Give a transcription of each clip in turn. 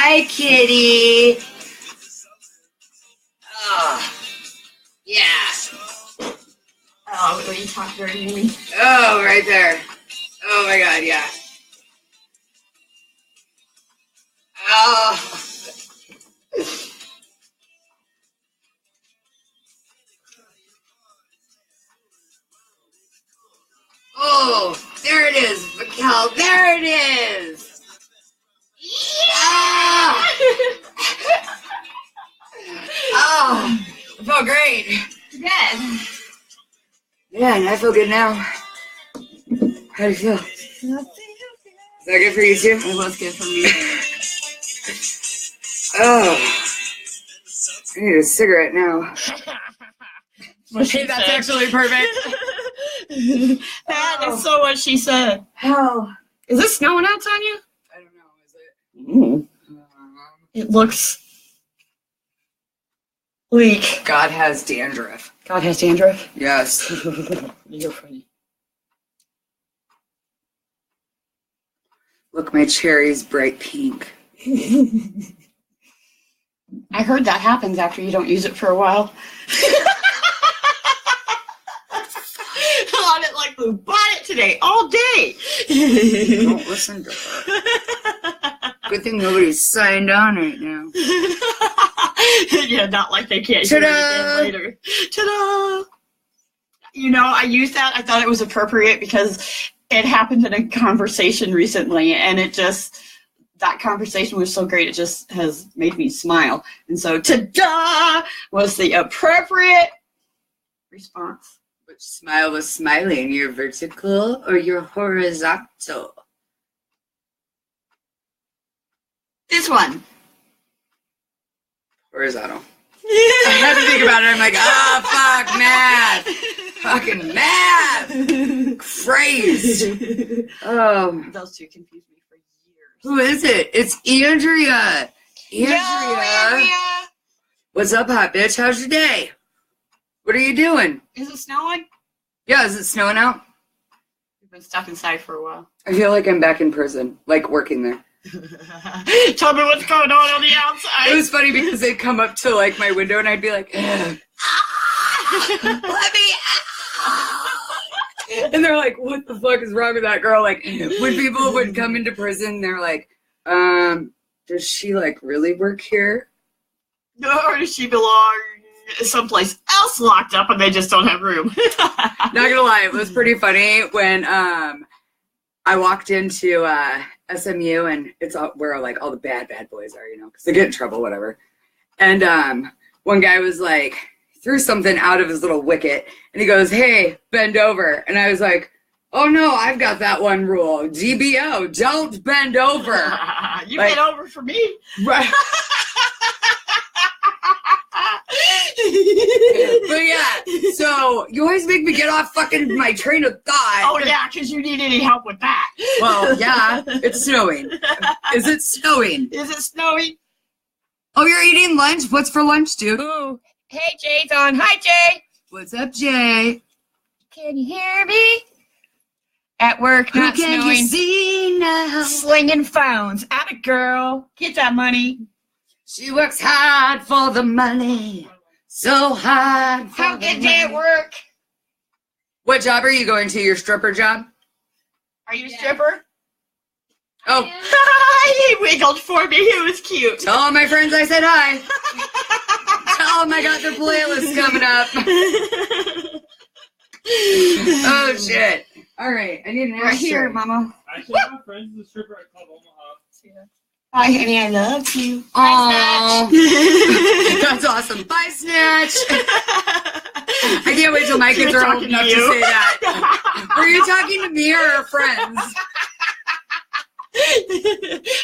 Hi, kitty. Oh, yeah. Oh, will you talk dirty to me? Oh, right there. Oh my God, yeah. Oh. Oh, there it is, Mikkel. There it is. Yeah. Oh, it felt great. Good. Yeah, and I feel good now. How do you feel? Is that good for you too? It was good for me. Oh, I need a cigarette now. Hey, that's actually perfect. That is so what she said. How? Is it snowing out, Tanya? I don't know. Is it? It looks bleak. God has dandruff. God has dandruff. Yes. You're funny. Look, my cherry's bright pink. I heard that happens after you don't use it for a while. On it like we bought it today all day. Don't listen to her. Good thing nobody's signed on right now. Yeah, not like they can't hear it again later. Ta-da! You know, I used that. I thought it was appropriate because it happened in a conversation recently, and that conversation was so great, it just has made me smile. And so, ta-da was the appropriate response. Which smile was smiling? Your vertical or your horizontal? This one. Horizontal. I had to think about it. I'm like, fuck, math. Fucking math. Crazy. Those two confused me for years. Who is it? It's Andrea. Andrea. What's up, hot bitch? How's your day? What are you doing? Is it snowing? Yeah, is it snowing out? We've been stuck inside for a while. I feel like I'm back in prison, like working there. Tell me what's going on the outside. It was funny because they'd come up to like my window and I'd be like, let me out. And they're like, what the fuck is wrong with that girl? Like when people would come into prison, they're like, does she like really work here? Or does she belong someplace else locked up and they just don't have room? Not gonna lie, it was pretty funny when I walked into SMU, and it's where like all the bad boys are, you know, because they get in trouble, whatever. And one guy was like, threw something out of his little wicket, and he goes, "Hey, bend over." And I was like, "Oh no, I've got that one rule. DBO, don't bend over." You bent over for me, right? But yeah, so you always make me get off fucking my train of thought. Oh yeah, because you need any help with that. Well, yeah, it's snowing. Is it snowing? Is it snowing? Oh, you're eating lunch? What's for lunch, dude? Ooh. Hey, Jay's on. Hi, Jay. What's up, Jay? Can you hear me? At work, not Who can snowing. You see now? Slinging phones. Atta girl. Get that money. She works hard for the money. So hard for Have a good day at work. What job are you going to? Your stripper job? Are you a stripper? Oh. He wiggled for me. It was cute. Tell all my friends I said hi. Tell them I got their playlist coming up. Oh, shit. All right. I need an Right here, Mama. Actually, my friend's a stripper at Club Omaha. Hi, honey. I love you. Aww. That's awesome. Bye, Snatch. I can't wait till my kids are old enough to say that. Were you talking to me or our friends?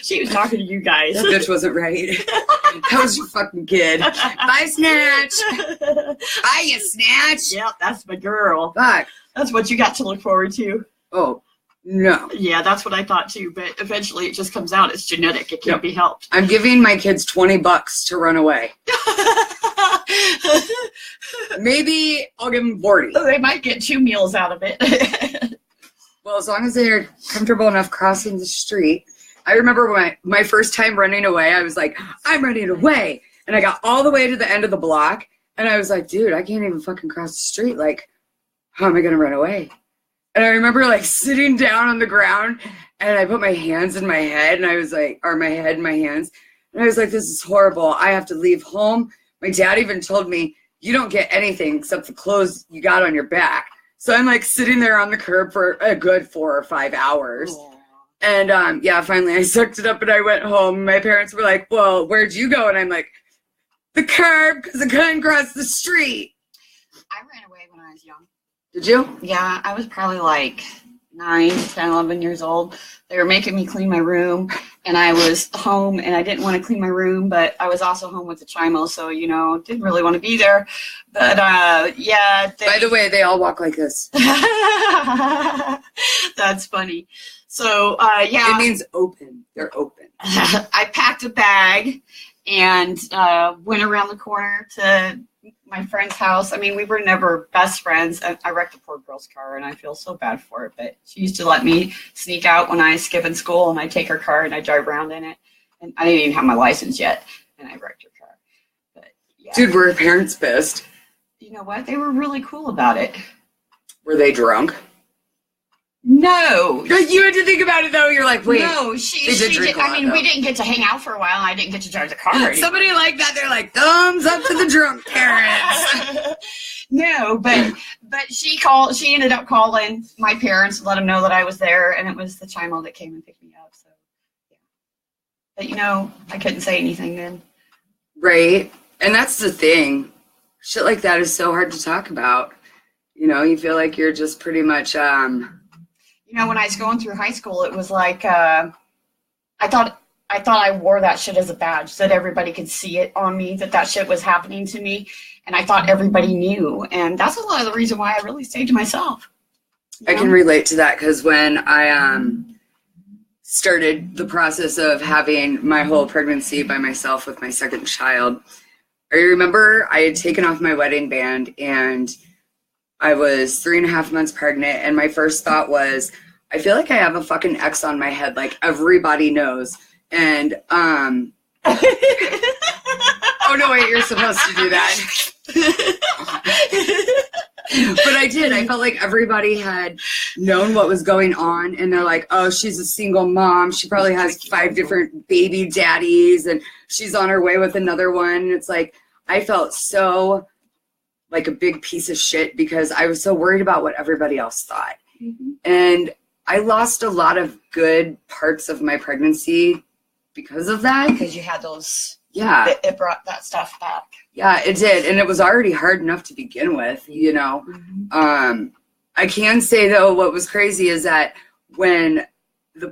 She was talking to you guys. That bitch wasn't right. That was your fucking kid. Bye, Snatch. Bye, you Snatch. Yep, that's my girl. Fuck. That's what you got to look forward to. Oh, no. Yeah, that's what I thought too, but eventually it just comes out. It's genetic. It can't be helped. I'm giving my kids $20 to run away. Maybe I'll give them 40. They might get 2 meals out of it. Well, as long as they're comfortable enough crossing the street. I remember my first time running away, I was like, I'm running away. And I got all the way to the end of the block. And I was like, dude, I can't even fucking cross the street. Like, how am I going to run away? And I remember like sitting down on the ground and I put my hands in my head and I was like, or my head in my hands. And I was like, this is horrible. I have to leave home. My dad even told me, you don't get anything except the clothes you got on your back. So I'm like sitting there on the curb for a good 4 or 5 hours. Aww. And yeah, finally I sucked it up and I went home. My parents were like, well, where'd you go? And I'm like, the curb, because I couldn't cross the street. I ran away when I was young. Did you? Yeah, I was probably like 9, 10, 11 years old. They were making me clean my room, and I was home, and I didn't want to clean my room, but I was also home with the Chimo, so, you know, didn't really want to be there. But, yeah. By the way, they all walk like this. That's funny. So, yeah. It means open. They're open. I packed a bag and went around the corner to my friend's house. I mean, we were never best friends. I wrecked a poor girl's car, and I feel so bad for it. But she used to let me sneak out when I skip in school, and I take her car and I drive around in it. And I didn't even have my license yet, and I wrecked her car. But yeah. Dude, were her parents pissed? You know what? They were really cool about it. Were they drunk? No. You had to think about it, though. You're like, wait. No, she did. I mean, we didn't get to hang out for a while, and I didn't get to drive the car anymore. Somebody like that, they're like, thumbs up to the drunk parents. No, but she ended up calling my parents and let them know that I was there, and it was the Chimo that came and picked me up. So, yeah. But, you know, I couldn't say anything then. Right. And that's the thing. Shit like that is so hard to talk about. You know, you feel like you're just pretty much... You know, when I was going through high school, it was like I thought I wore that shit as a badge so that everybody could see it on me, that shit was happening to me, and I thought everybody knew. And that's a lot of the reason why I really stayed to myself. I can relate to that because when I started the process of having my whole pregnancy by myself with my second child, I remember I had taken off my wedding band and I was 3.5 months pregnant, and my first thought was, I feel like I have a fucking X on my head, like everybody knows. And oh no, wait, you're supposed to do that. But I did. I felt like everybody had known what was going on, and they're like, oh, she's a single mom. She probably has 5 different baby daddies, and she's on her way with another one. And it's like, I felt so like a big piece of shit because I was so worried about what everybody else thought. Mm-hmm. And I lost a lot of good parts of my pregnancy because of that. Because you had those, yeah. It brought that stuff back. Yeah, it did. And it was already hard enough to begin with, you know. Mm-hmm. I can say, though, what was crazy is that when the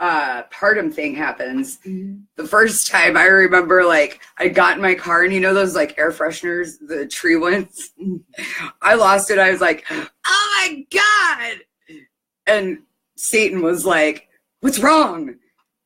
postpartum thing happens, mm-hmm. the first time I remember, like, I got in my car and you know those like air fresheners, the tree ones? I lost it. I was like, oh my God. And Satan was like, what's wrong?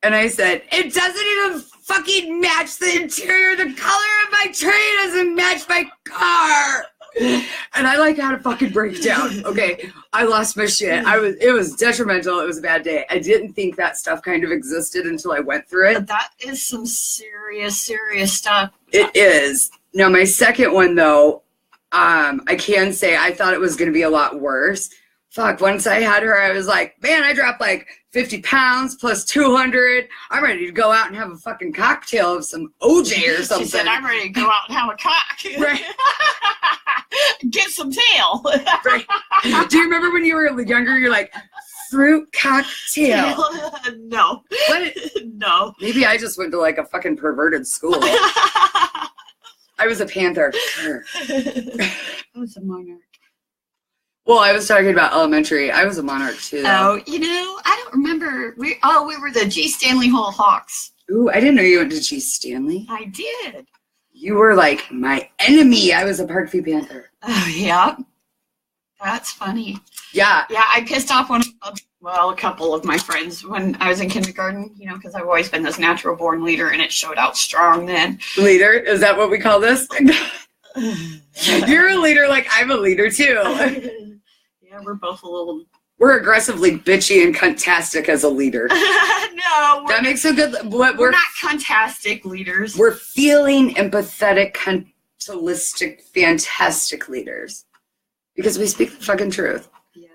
And I said, it doesn't even fucking match the interior. The color of my tree doesn't match my car. And I like had a fucking breakdown. Okay, I lost my shit. It was detrimental. It was a bad day. I didn't think that stuff kind of existed until I went through it. But that is some serious stuff. It is. Now my second one though, I can say I thought it was going to be a lot worse. Fuck, once I had her, I was like, man, I dropped like 50 pounds plus 200. I'm ready to go out and have a fucking cocktail of some OJ or something. She said, I'm ready to go out and have a cock. Right. Get some tail. Right. Do you remember when you were younger, you're like, fruit cocktail? No. What? No. Maybe I just went to like a fucking perverted school. I was a panther. I was a monarch. Well, I was talking about elementary. I was a monarch too. Oh, you know, I don't remember. We were the G. Stanley Hall Hawks. Ooh, I didn't know you went to G. Stanley. I did. You were like my enemy. I was a Parkview Panther. Oh, yeah. That's funny. Yeah. Yeah, I pissed off a couple of my friends when I was in kindergarten, you know, because I've always been this natural born leader, and it showed out strong then. Leader? Is that what we call this? You're a leader like I'm a leader too. Yeah, we're both a little We're aggressively bitchy and cuntastic as a leader. No, That makes a good. we're not cuntastic leaders. We're feeling empathetic, cuntilistic, fantastic leaders because we speak the fucking truth. Yes.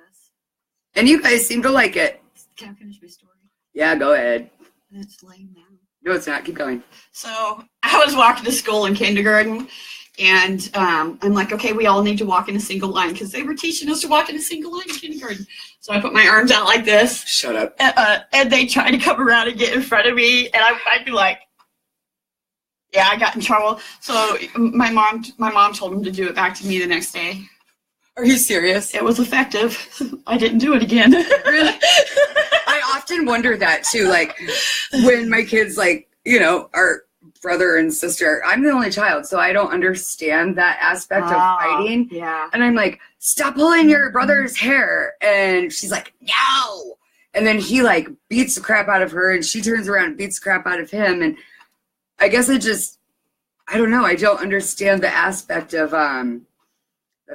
And you guys seem to like it. Can I finish my story? Yeah, go ahead. It's lame now. No, it's not. Keep going. So I was walking to school in kindergarten, and I'm like, okay, we all need to walk in a single line because they were teaching us to walk in a single line in kindergarten. So I put my arms out like this. Shut up. And they tried to come around and get in front of me, and I'd be like, yeah, I got in trouble. So my mom told them to do it back to me the next day. Are you serious? It was effective. I didn't do it again. Really? I often wonder that too. Like when my kids, like, you know, are brother and sister. I'm the only child, so I don't understand that aspect of fighting. Yeah. And I'm like, stop pulling your brother's hair. And she's like, no. And then he like beats the crap out of her, and she turns around and beats the crap out of him. And I guess I don't know. I don't understand the aspect of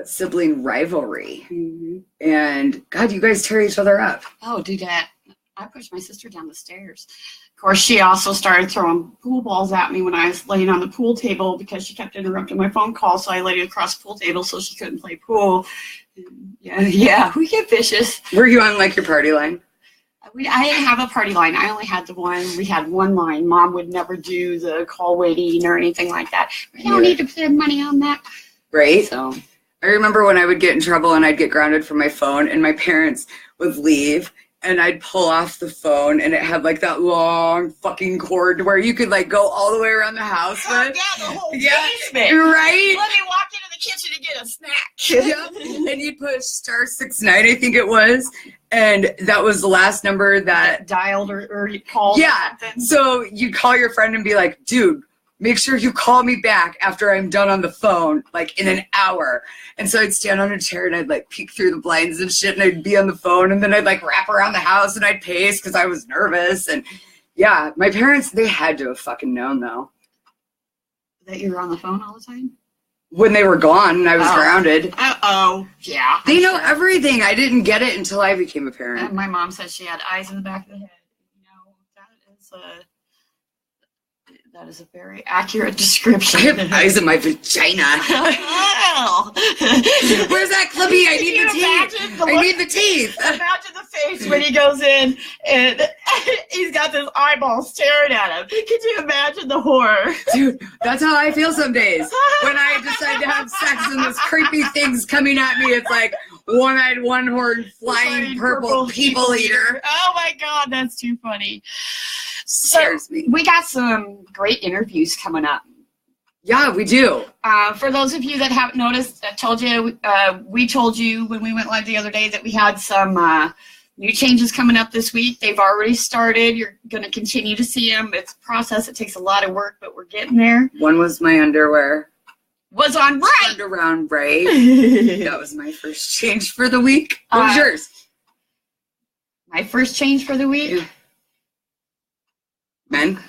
sibling rivalry. Mm-hmm. And God, you guys tear each other up. Oh, do that. I pushed my sister down the stairs. Of course, she also started throwing pool balls at me when I was laying on the pool table because she kept interrupting my phone call. So I laid across the pool table so she couldn't play pool. And yeah, we get vicious. Were you on like your party line? I didn't have a party line. I only had the one. We had one line. Mom would never do the call waiting or anything like that. We don't need to spend money on that. Right. So I remember when I would get in trouble and I'd get grounded from my phone, and my parents would leave, and I'd pull off the phone, and it had like that long fucking cord where you could like go all the way around the house with. Yeah, the whole Yeah, basement. right? Let me walk into the kitchen and get a snack. Yeah. And you'd push *69, I think it was, and that was the last number that dialed or called. Yeah. Or something. So you'd call your friend and be like, dude, make sure you call me back after I'm done on the phone, like in an hour. And so I'd stand on a chair and I'd like peek through the blinds and shit, and I'd be on the phone, and then I'd like wrap around the house and I'd pace because I was nervous. And yeah, my parents, they had to have fucking known though. That you were on the phone all the time? When they were gone and I was grounded. Yeah. They know everything. I didn't get it until I became a parent. And my mom said she had eyes in the back of the head. You know, that is a very accurate description. I have eyes in my vagina. Oh. Where's that Clippy? I need the teeth. I need the teeth. Imagine the face when he goes in and he's got this eyeball staring at him. Could you imagine the horror? Dude, that's how I feel some days. When I decide to have sex and this creepy thing's coming at me, it's like one-eyed, one-horned, flying purple people eater. Oh my God, that's too funny. Scares me. We got some great interviews coming up. Yeah, we do. For those of you that haven't noticed, we told you when we went live the other day that we had some new changes coming up this week. They've already started. You're going to continue to see them. It's a process. It takes a lot of work, but we're getting there. One was my underwear. Was on right. Turned around right. That was my first change for the week. What was yours? My first change for the week? Yeah. Men?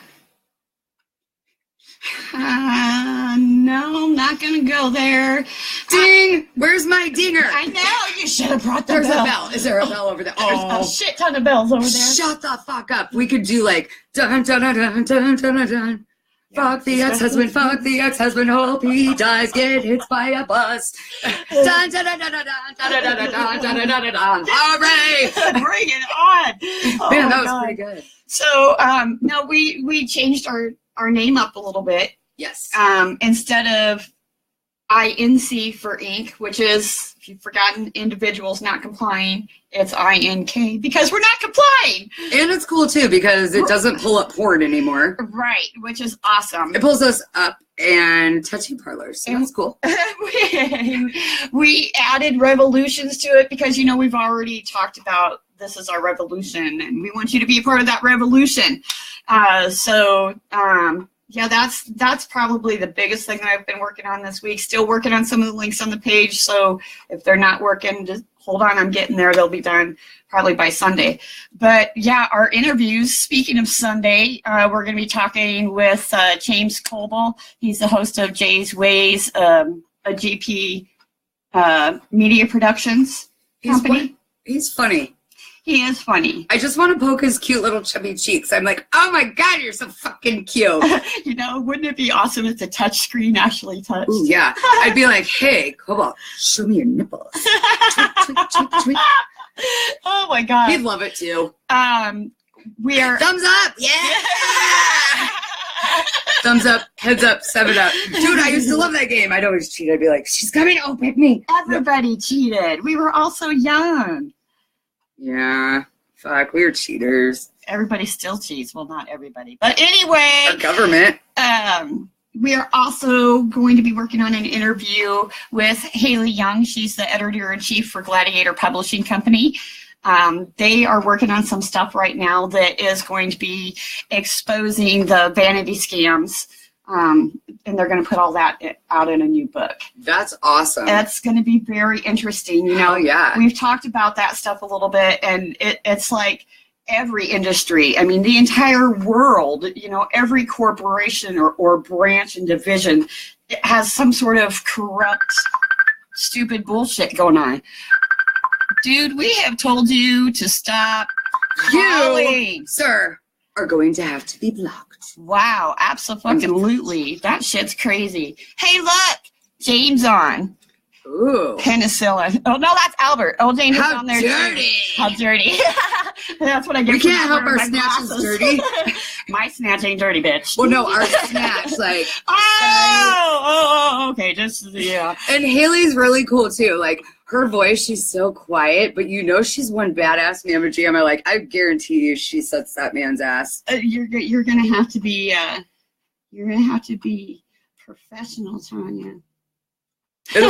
No, I'm not going to go there. Ding! Where's my dinger? I know. You should have brought the There's bell. a bell. Is there a bell over there? There's a shit ton of bells over there. Shut the fuck up. We could do like dun dun dun dun dun dun dun dun. Fuck the ex-husband, fuck the ex-husband, hope he dies, get hit by a bus. Dun dun dun dun dun dun dun dun dun dun dun dun. Hooray! Bring it on. Oh Man, that was pretty good. So, no, we changed our name up a little bit. Yes. Instead of INC for Inc., which is, if you've forgotten, individuals not complying, it's INK because we're not complying. And it's cool too because it doesn't pull up porn anymore. Right, which is awesome. It pulls us up and touchy parlors. So that's cool. We added revolutions to it because, you know, we've already talked about this is our revolution and we want you to be a part of that revolution. Yeah, that's probably the biggest thing that I've been working on this week. Still working on some of the links on the page. So if they're not working, just hold on. I'm getting there. They'll be done probably by Sunday. But yeah, our interviews, speaking of Sunday, we're going to be talking with James Coble. He's the host of Jay's Ways, a GP media productions company. He's funny. He is funny. I just want to poke his cute little chubby cheeks. I'm like, oh my God, you're so fucking cute. You know, wouldn't it be awesome if the touch screen actually touched? Ooh, yeah. I'd be like, hey, Cobalt, show me your nipples. Tweet, tweet, tweet, tweet. Oh my God. He'd love it too. We are thumbs up. Yeah. Thumbs up, heads up, 7 up. Dude, I used to love that game. I'd always cheat. I'd be like, she's coming. Oh, pick me. Everybody cheated. We were all so young. Yeah. Fuck, we were cheaters. Everybody still cheats. Well, not everybody. But anyway. Our government. We are also going to be working on an interview with Haley Young. She's the editor-in-chief for Gladiator Publishing Company. They are working on some stuff right now that is going to be exposing the vanity scams, and they're going to put all that out in a new book. That's awesome. That's going to be very interesting. You know, yeah. We've talked about that stuff a little bit, and it's like every industry. I mean, the entire world, you know, every corporation or branch and division has some sort of corrupt, stupid bullshit going on. Dude, we have told you to stop calling. You, sir, are going to have to be blocked. Wow, absolutely. That shit's crazy. Hey, look, James on. Ooh. Penicillin. Oh, no, that's Albert. Oh, James is on there dirty. Too. How dirty. That's what I get. We can't help our snatches dirty. My snatch ain't dirty, bitch. Well, no, our snatch, like. Okay, just, yeah. And Haley's really cool, too. Like, her voice, she's so quiet, but you know she's one badass mamma jamma. Like, I guarantee you she sets that man's ass. You're going to have to be, professional, Tanya. Do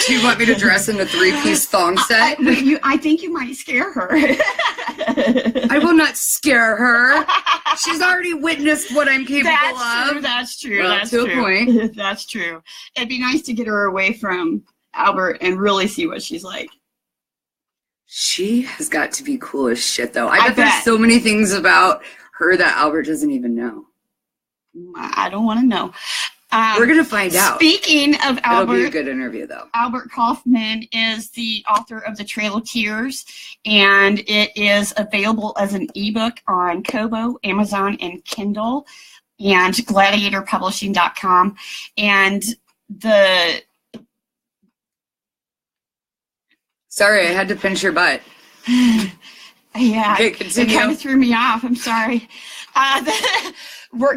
you want me to dress in a 3-piece thong set? I think you might scare her. I will not scare her. She's already witnessed what I'm capable of. That's true. Well, that's to true. a point. That's true. It'd be nice to get her away from Albert and really see what she's like. She has got to be cool as shit, though. I bet there's so many things about her that Albert doesn't even know. I don't want to know. We're going to find out. Speaking of Albert. It'll be a good interview, though. Albert Kaufman is the author of The Trail of Tears, and it is available as an ebook on Kobo, Amazon, and Kindle, and gladiatorpublishing.com. And Sorry, I had to pinch your butt. Yeah, okay, it kind of threw me off. I'm sorry. We're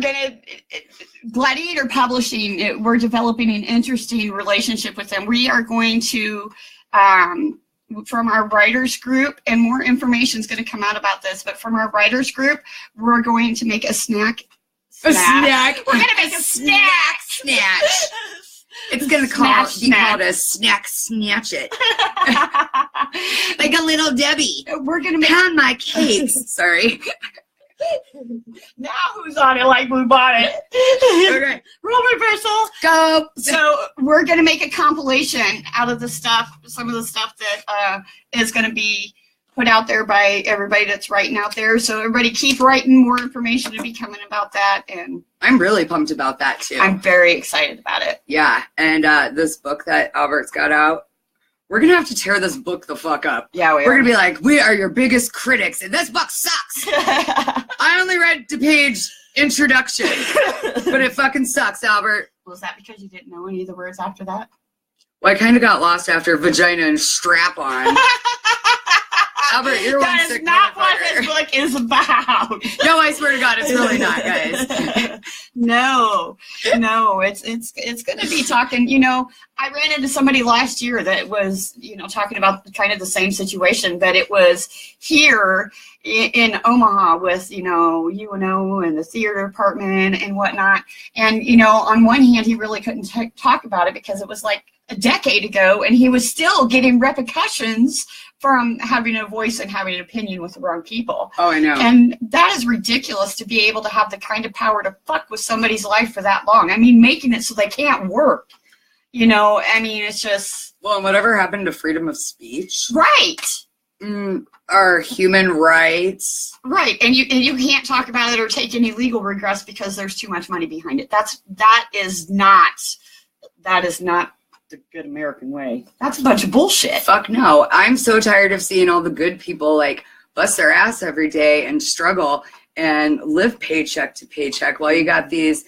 Gladiator Publishing, we're developing an interesting relationship with them. We are going to, from our writers group, and more information is going to come out about this, but from our writers group, we're going to make a snack. A snack? We're going to make a snack. Snatch. It's going to be called a snack snatch it. Like a little Debbie. We're going to make pound my cakes. Sorry. Now who's on it like we bought it? Okay. Roll reversal. Go. So we're going to make a compilation out of the stuff, some of the stuff that is going to be put out there by everybody that's writing out there. So everybody keep writing. More information to be coming about that. And I'm really pumped about that too. I'm very excited about it. Yeah. And this book that Albert's got out, we're going to have to tear this book the fuck up. Yeah, we're going to be like, we are your biggest critics, and this book sucks. I only read the page introduction, but it fucking sucks, Albert. Was that because you didn't know any of the words after that? Well, I kind of got lost after vagina and strap on. Albert, you're one sick That is not what this book is about. No, I swear to God, it's really not, guys. No, it's going to be talking, you know, I ran into somebody last year that was, you know, talking about kind of the same situation, but it was here in Omaha with, you know, UNO and the theater department and whatnot. And, you know, on one hand, he really couldn't talk about it because it was like a decade ago, and he was still getting repercussions from having a voice and having an opinion with the wrong people. Oh, I know. And that is ridiculous to be able to have the kind of power to fuck with somebody's life for that long. I mean, making it so they can't work. You know, I mean, it's just... Well, and whatever happened to freedom of speech? Right. Our human rights. Right, and you can't talk about it or take any legal regress because there's too much money behind it. That is not the good American way. That's a bunch of bullshit. Fuck no. I'm so tired of seeing all the good people like bust their ass every day and struggle and live paycheck to paycheck while you got these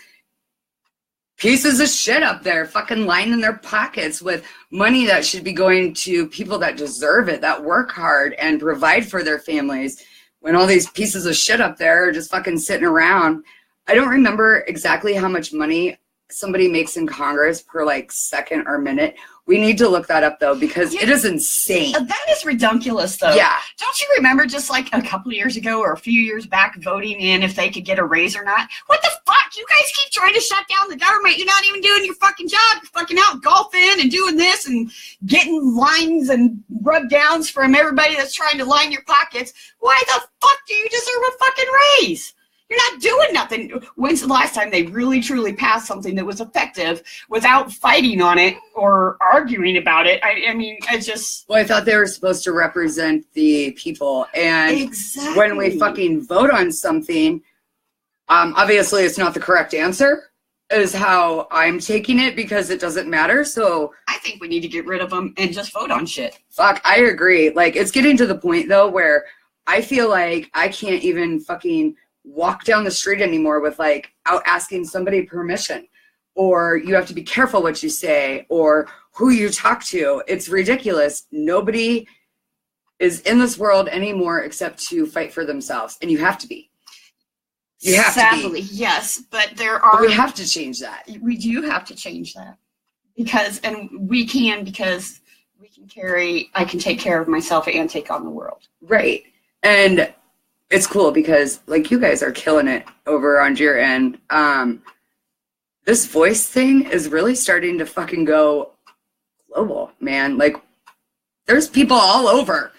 pieces of shit up there fucking lining their pockets with money that should be going to people that deserve it, that work hard and provide for their families, when all these pieces of shit up there are just fucking sitting around. I don't remember exactly how much money somebody makes in Congress per like second or minute. We need to look that up though, because it is insane. That is ridiculous though. Yeah. Don't you remember just like a couple of years ago or a few years back voting in if they could get a raise or not? What the fuck? You guys keep trying to shut down the government. You're not even doing your fucking job. You're fucking out golfing and doing this and getting lines and rub downs from everybody that's trying to line your pockets. Why the fuck do you deserve a fucking raise? You're not doing nothing. When's the last time they really, truly passed something that was effective without fighting on it or arguing about it? I mean, I just... Well, I thought they were supposed to represent the people. And exactly. When we fucking vote on something, obviously it's not the correct answer, is how I'm taking it, because it doesn't matter. So I think we need to get rid of them and just vote on shit. Fuck, I agree. Like, it's getting to the point, though, where I feel like I can't even fucking walk down the street anymore with like out asking somebody permission, or you have to be careful what you say or who you talk to. It's ridiculous. Nobody is in this world anymore except to fight for themselves, and you have to be. You have Sadly, to be. Yes, but there are. But we have to change that. We do have to change that because we can carry. I can take care of myself and take on the world. Right, and it's cool because like you guys are killing it over on your end. This voice thing is really starting to fucking go global, man. Like there's people all over.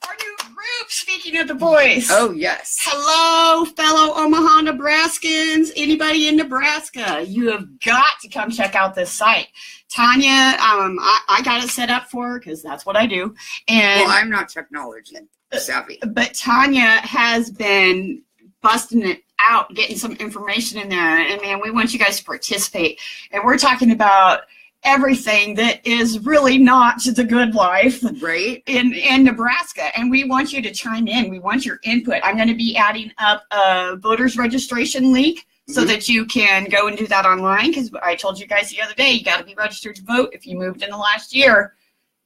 Our new group, speaking of the voice. Oh, yes. Hello, fellow Omaha, Nebraskans. Anybody in Nebraska, you have got to come check out this site. Tanya, I got it set up for her because that's what I do. And well, I'm not technology savvy. But Tanya has been busting it out, getting some information in there. And man, we want you guys to participate. And we're talking about everything that is really not the good life, right, in Nebraska. And we want you to chime in. We want your input. I'm going to be adding up a voters registration link so that you can go and do that online, because I told you guys the other day, you got to be registered to vote. If you moved in the last year,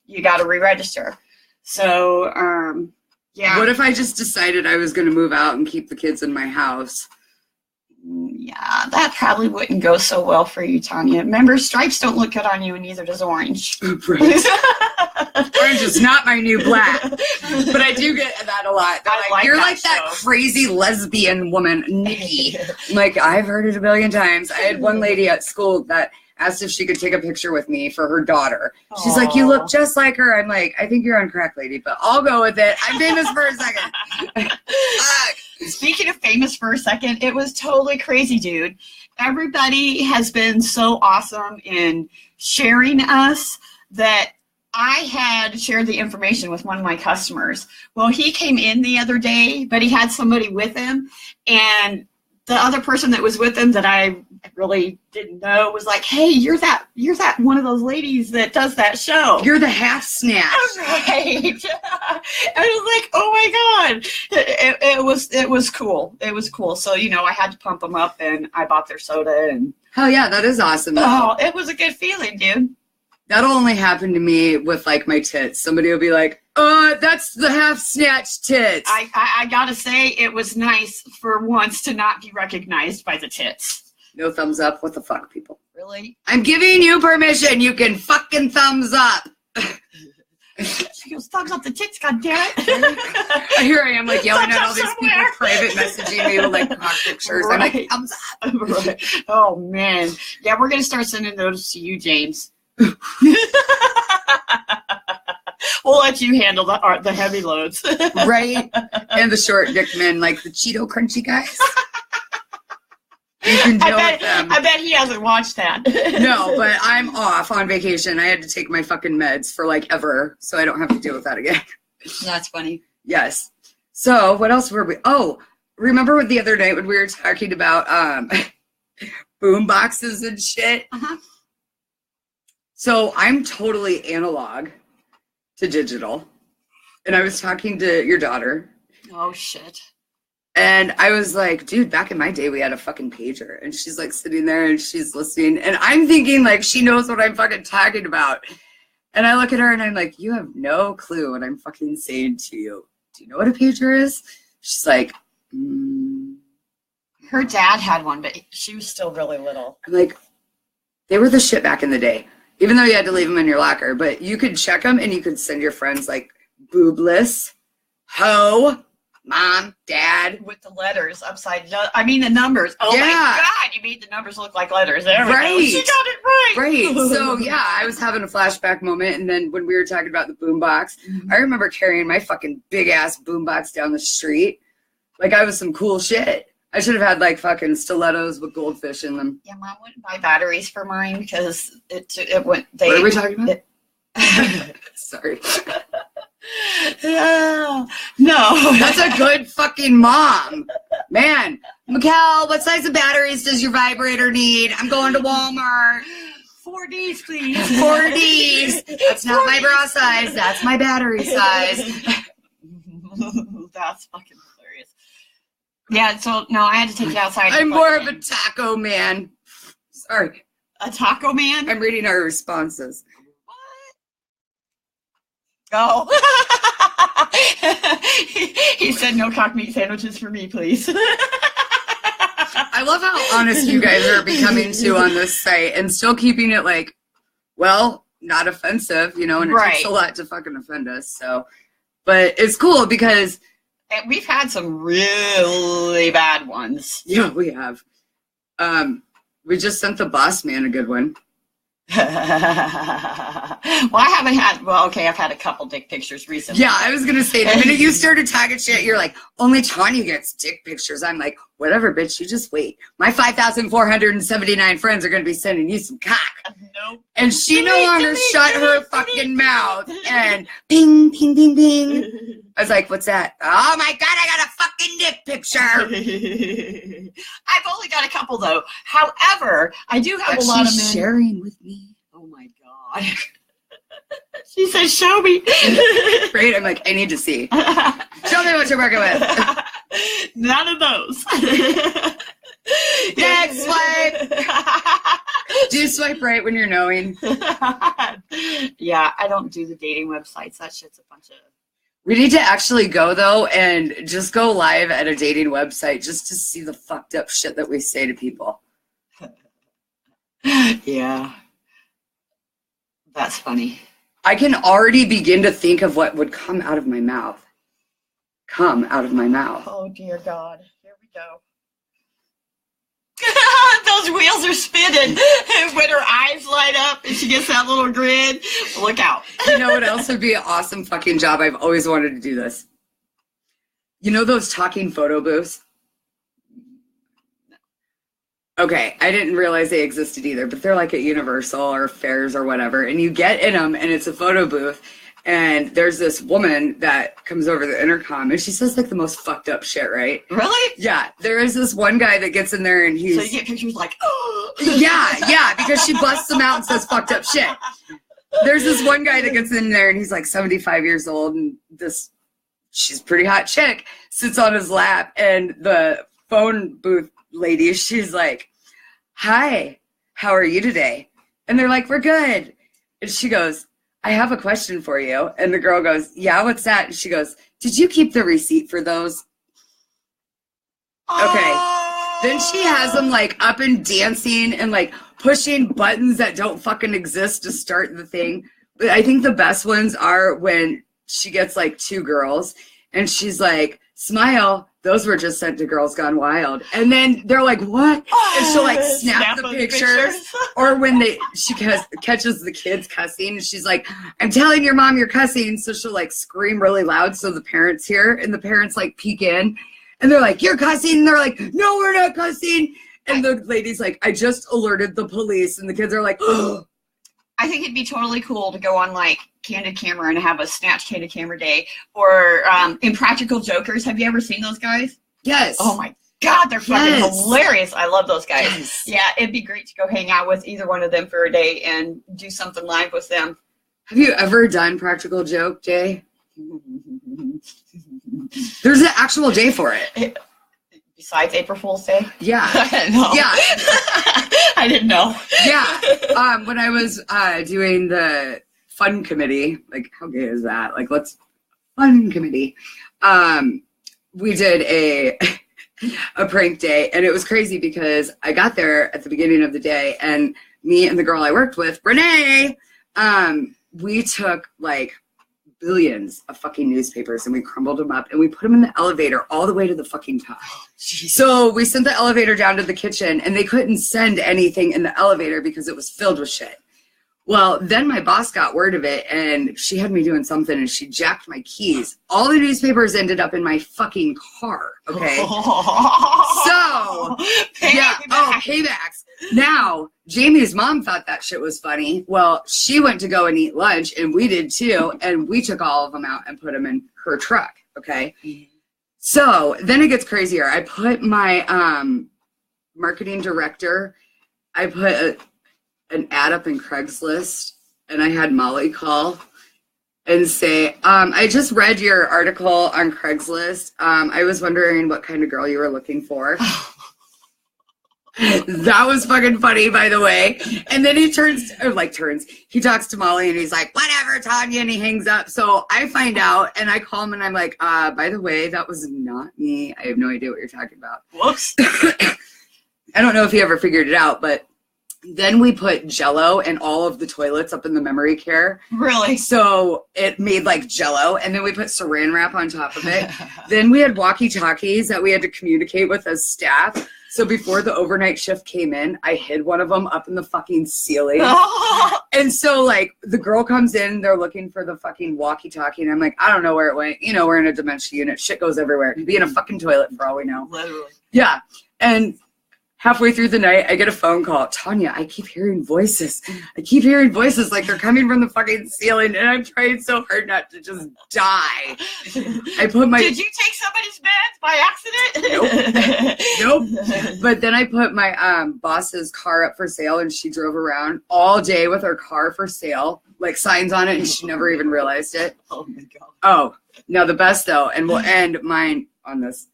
you got to re-register. So yeah. What if I just decided I was going to move out and keep the kids in my house? Yeah, that probably wouldn't go so well for you, Tanya. Remember, stripes don't look good on you, and neither does orange. Right. Orange is not my new black. But I do get that a lot. You're like that crazy lesbian woman, Nikki. Like, I've heard it a billion times. I had one lady at school that asked if she could take a picture with me for her daughter. She's like, you look just like her. I'm like, I think you're on crack, lady, but I'll go with it. I'm famous for a second. Speaking of famous for a second, it was totally crazy, dude. Everybody has been so awesome in sharing us that I had shared the information with one of my customers. Well, he came in the other day, but he had somebody with him, and the other person that was with him that I really didn't know was like, hey, you're that one of those ladies that does that show. You're the half snatch. Right. I was like, oh my God. It was cool. It was cool. So, I had to pump them up, and I bought their soda. And hell yeah, that is awesome. Oh, it was a good feeling, dude. That'll only happen to me with like my tits. Somebody will be like, that's the half snatched tits. I gotta say, it was nice for once to not be recognized by the tits. No thumbs up. What the fuck, people? Really? I'm giving you permission. You can fucking thumbs up. She goes, thumbs up the tits, goddammit. Here I am, like, yelling at all these people private messaging me with, like, cock pictures. Right. I'm like, thumbs up. Right. Oh, man. Yeah, we're going to start sending those to you, James. We'll let you handle the heavy loads. Right? And the short dick men, like the Cheeto crunchy guys. You can deal with them. I bet he hasn't watched that. No, but I'm off on vacation. I had to take my fucking meds for like ever, so I don't have to deal with that again. That's funny. Yes. So what else were we? Oh, remember the other night when we were talking about boom boxes and shit? Uh-huh. So I'm totally analog to digital. And I was talking to your daughter. Oh, shit. And I was like, dude, back in my day, we had a fucking pager. And she's like sitting there and she's listening. And I'm thinking like she knows what I'm fucking talking about. And I look at her and I'm like, you have no clue what I'm fucking saying to you. Do you know what a pager is? She's like, Her dad had one, but she was still really little. I'm like, they were the shit back in the day. Even though you had to leave them in your locker. But you could check them and you could send your friends like boobless, ho, mom, dad. With the letters upside down. I mean, the numbers. Oh, Yeah. my God. You made the numbers look like letters. There we go. Right. She got it right. Right. So, yeah, I was having a flashback moment. And then when we were talking about the boombox, I remember carrying my fucking big-ass boombox down the street. Like I was some cool shit. I should have had like fucking stilettos with goldfish in them. Yeah, Mom wouldn't buy batteries for mine because it went. What are we talking about? Sorry. No. That's a good fucking mom. Man. Mikkel, what size of batteries does your vibrator need? I'm going to Walmart. 4Ds, please. 4Ds. That's not my bra size. That's my battery size. That's fucking hilarious. Yeah, so no, I had to take it outside. I'm more of a taco man. Sorry. A taco man? I'm reading our responses. Oh. He said no cock meat sandwiches for me, please. I love how honest you guys are becoming too on this site and still keeping it like, well, not offensive, you know, and it takes a lot to fucking offend us. So, but it's cool because we've had some really bad ones. Yeah, we have. We just sent the boss man a good one. Well, I haven't had. Well, okay, I've had a couple dick pictures recently. Yeah, I was gonna say the minute you started talking shit, you're like, only Tanya gets dick pictures. I'm like, whatever, bitch. You just wait. My 5,479 friends are gonna be sending you some cock. Nope. And she no longer shut her fucking mouth and ping, ping, ping, ping. I was like, what's that? Oh my God, I got a fucking dick picture. I've only got a couple though. However, I do have a lot of men sharing with me. Oh my God. She says, show me. Right? I'm like, I need to see. Show me what you're working with. None of those. Next swipe. Do you swipe right when you're knowing? Yeah, I don't do the dating websites. That shit's a bunch of... We need to actually go, though, and just go live at a dating website just to see the fucked up shit that we say to people. Yeah. That's funny. I can already begin to think of what would come out of my mouth. Come out of my mouth. Oh, dear God. Here we go. Those wheels are spinning. When her eyes light up and she gets that little grin, look out. You know what else would be an awesome fucking job? I've always wanted to do this. You know those talking photo booths? Okay, I didn't realize they existed either, but they're like at Universal or fairs or whatever, and you get in them, and it's a photo booth, and there's this woman that comes over the intercom, and she says like the most fucked up shit, right? Really? Yeah, there is this one guy that gets in there, and he's... So you get pictures like, oh! Yeah, because she busts them out and says fucked up shit. There's this one guy that gets in there, and he's like 75 years old, and she's a pretty hot chick, sits on his lap, and the phone booth lady, she's like, hi, how are you today? And they're like, we're good. And she goes, I have a question for you. And the girl goes, yeah, what's that? And she goes, did you keep the receipt for those? Okay. Then she has them like up and dancing and like pushing buttons that don't fucking exist to start the thing. But I think the best ones are when she gets like two girls and she's like, smile. Those were just sent to Girls Gone Wild. And then they're like, what? And she'll like snap the pictures. Or when she catches the kids cussing and she's like, I'm telling your mom you're cussing. So she'll like scream really loud so the parents hear. And the parents like peek in. And they're like, you're cussing. And they're like, no, we're not cussing. And the lady's like, I just alerted the police. And the kids are like, oh. I think it'd be totally cool to go on like Candid Camera and have a Snatch Candid Camera Day or Impractical Jokers. Have you ever seen those guys? Yes. Oh my God, they're fucking Yes. hilarious. I love those guys. Yes. Yeah, it'd be great to go hang out with either one of them for a day and do something live with them. Have you ever done Practical Joke Day? There's an actual day for it. Besides April Fool's Day? Yeah. No. Yeah. I didn't know. Yeah. When I was doing the fun committee, like how gay is that? Like let's fun committee. We did a prank day, and it was crazy because I got there at the beginning of the day, and me and the girl I worked with, Renee, we took like billions of fucking newspapers and we crumbled them up and we put them in the elevator all the way to the fucking top. So we sent the elevator down to the kitchen and they couldn't send anything in the elevator because it was filled with shit. Well, then my boss got word of it and she had me doing something and she jacked my keys. All the newspapers ended up in my fucking car. Okay. So, yeah. Oh, paybacks. Now, Jamie's mom thought that shit was funny. Well, she went to go and eat lunch and we did too. And we took all of them out and put them in her truck. Okay. So then it gets crazier. I put my marketing director, I put an ad up in Craigslist and I had Molly call and say, I just read your article on Craigslist. I was wondering what kind of girl you were looking for. That was fucking funny, by the way. And then he he talks to Molly and he's like, whatever, Tanya, and he hangs up. So I find out and I call him and I'm like, by the way, that was not me. I have no idea what you're talking about. Whoops. I don't know if he ever figured it out, but then we put Jell-O in all of the toilets up in the memory care. Really? So it made like Jell-O, and then we put saran wrap on top of it. Then we had walkie-talkies that we had to communicate with as staff. So before the overnight shift came in, I hid one of them up in the fucking ceiling. And so like the girl comes in, they're looking for the fucking walkie-talkie, and I'm like, I don't know where it went. You know, we're in a dementia unit. Shit goes everywhere. It could be in a fucking toilet for all we know. Literally. Yeah. And halfway through the night, I get a phone call. Tanya, I keep hearing voices. I keep hearing voices like they're coming from the fucking ceiling, and I'm trying so hard not to just die. I put my... Did you take somebody's meds by accident? Nope. But then I put my boss's car up for sale, and she drove around all day with her car for sale, like signs on it, and she never even realized it. Oh, my God. Oh, now the best, though, and we'll end mine on this.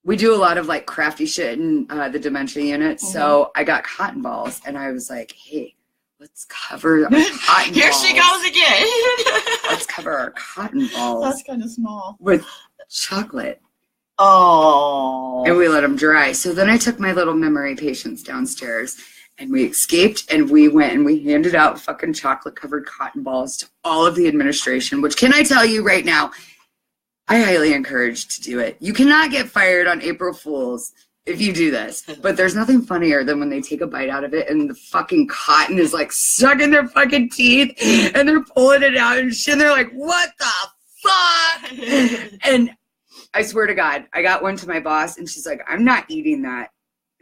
We do a lot of like crafty shit in the dementia unit. Mm-hmm. So I got cotton balls and I was like, hey, let's cover our cotton Here balls. she goes again. Let's cover our cotton balls. That's kind of small. With chocolate. Oh. And we let them dry. So then I took my little memory patients downstairs and we escaped and we went and we handed out fucking chocolate covered cotton balls to all of the administration, which can I tell you right now, I highly encourage to do it. You cannot get fired on April Fools if you do this. But there's nothing funnier than when they take a bite out of it and the fucking cotton is like stuck in their fucking teeth and they're pulling it out and shit. And they're like, what the fuck? And I swear to God, I got one to my boss and she's like, I'm not eating that.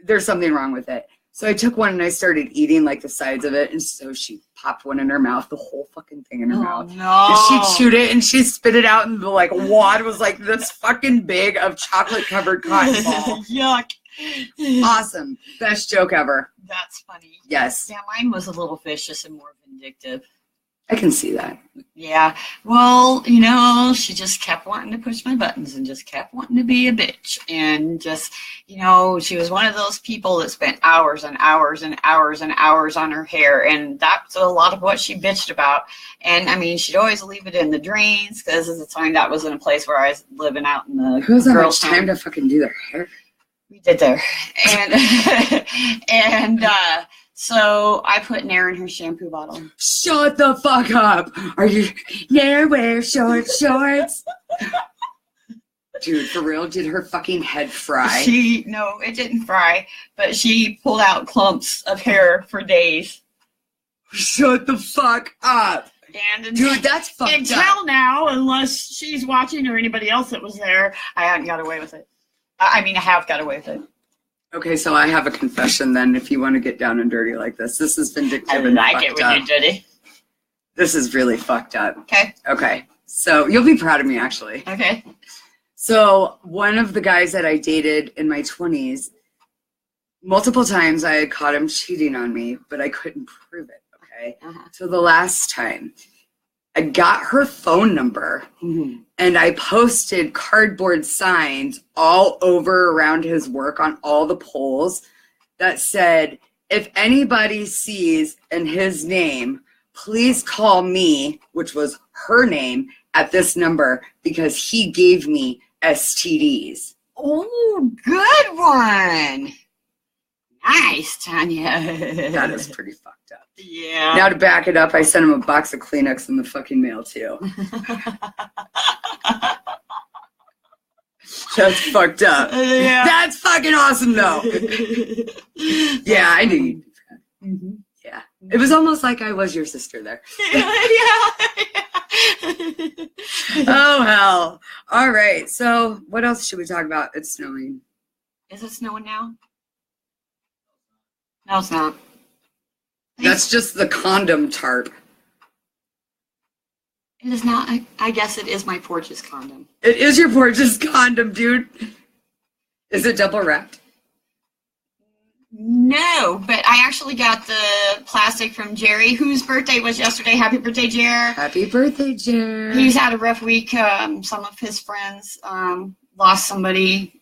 There's something wrong with it. So I took one and I started eating like the sides of it. And so she popped one in her mouth, the whole fucking thing in her mouth. No. And she chewed it and she spit it out and the like wad was like this fucking big of chocolate covered cotton ball. Yuck. Awesome. Best joke ever. That's funny. Yes. Yeah, mine was a little vicious and more vindictive. I can see that. Yeah. Well, you know, she just kept wanting to push my buttons and just kept wanting to be a bitch. And just, you know, she was one of those people that spent hours and hours and hours and hours on her hair. And that's a lot of what she bitched about. And, I mean, she'd always leave it in the drains because at the time that was in a place where I was living out in the Who has that much girls' time to fucking do their hair? We did there. And, so I put Nair in her shampoo bottle. Shut the fuck up. Are you Nair wear shorts? Dude, for real, did her fucking head fry? No, it didn't fry, but she pulled out clumps of hair for days. Shut the fuck up. And dude, that's fucked up. Until now, unless she's watching or anybody else that was there, I haven't got away with it. I mean, I have got away with it. Okay, so I have a confession then if you want to get down and dirty like this. This is vindictive I and like fucked it when up. you're dirty. This is really fucked up. Okay. Okay, so you'll be proud of me actually. Okay. So one of the guys that I dated in my 20s, multiple times I had caught him cheating on me, but I couldn't prove it, okay? So the last time, I got her phone number, and I posted cardboard signs all over around his work on all the poles that said, if anybody sees in his name, please call me, which was her name, at this number because he gave me STDs. Oh, good one. Nice, Tanya. That is pretty fucked up. Yeah. Now to back it up, I sent him a box of Kleenex in the fucking mail too. That's fucked up. Yeah. That's fucking awesome though. Yeah, I knew you'd be friends. Yeah. It was almost like I was your sister there. Yeah. Oh, hell. All right. So what else should we talk about? It's snowing. Is it snowing now? No, it's not. That's just the condom tarp. It is not. I guess it is my porch's condom. It is your porch's condom, dude. Is it double wrapped? No, but I actually got the plastic from Jerry, whose birthday was yesterday. Happy birthday, Jer. Happy birthday, Jer. He's had a rough week. Some of his friends lost somebody,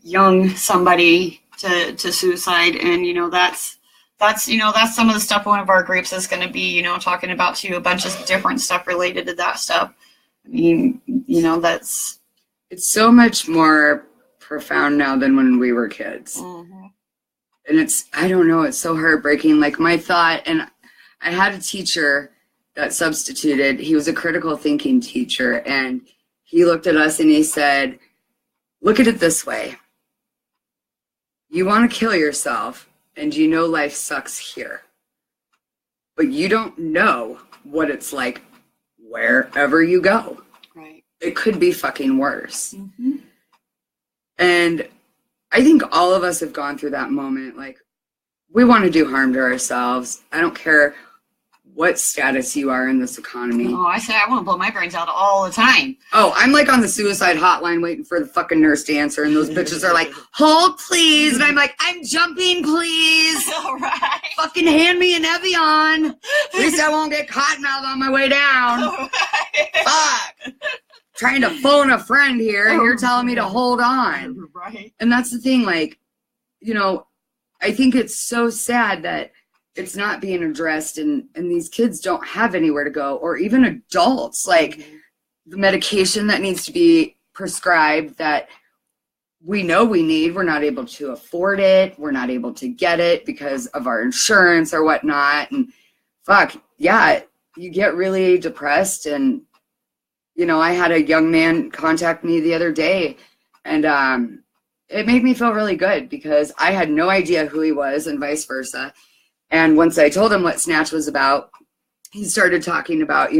young somebody to suicide, and that's some of the stuff one of our groups is going to be, talking about too. A bunch of different stuff related to that stuff. I mean, it's so much more profound now than when we were kids. And I don't know, it's so heartbreaking. Like my thought, and I had a teacher that substituted. He was a critical thinking teacher, and he looked at us and he said, look at it this way. You want to kill yourself, and you know life sucks here. But you don't know what it's like wherever you go. Right. It could be fucking worse. And I think all of us have gone through that moment. Like, we want to do harm to ourselves. I don't care what status you are in this economy. Oh, I say I want to blow my brains out all the time. Oh, I'm like on the suicide hotline waiting for the fucking nurse to answer, and those bitches are like, hold, please. And I'm like, I'm jumping, please. All right. Fucking hand me an Evian. At least I won't get cottonmouth on my way down. All right. Fuck. Trying to phone a friend here, and you're telling me to hold on. Right. And that's the thing, like, I think it's so sad that it's not being addressed, and these kids don't have anywhere to go, or even adults. Like, the medication that needs to be prescribed that we know we need, we're not able to afford it. We're not able to get it because of our insurance or whatnot. And fuck, yeah, you get really depressed. And I had a young man contact me the other day, and it made me feel really good because I had no idea who he was and vice versa. And once I told him what Snatch was about, he started talking about,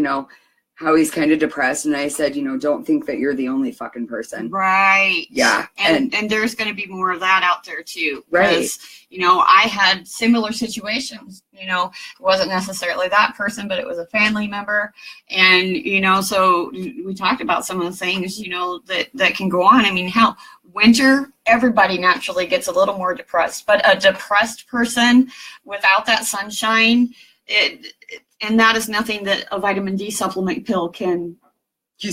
how he's kind of depressed. And I said, don't think that you're the only fucking person. Right. Yeah. And there's going to be more of that out there too. Right. Because, I had similar situations, it wasn't necessarily that person, but it was a family member. And, so we talked about some of the things, that can go on. I mean, hell, winter, everybody naturally gets a little more depressed, but a depressed person without that sunshine, and that is nothing that a vitamin D supplement pill can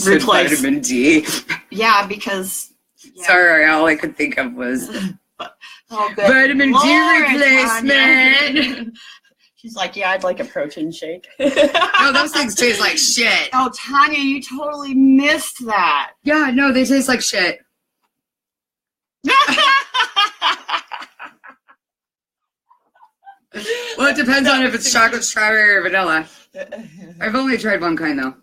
replace. Vitamin D. Yeah, because... Yeah. Sorry, all I could think of was vitamin D replacement. She's like, yeah, I'd like a protein shake. No, those things taste like shit. Oh, Tanya, you totally missed that. Yeah, no, they taste like shit. Well, it depends on if it's chocolate, strawberry, or vanilla. I've only tried one kind though.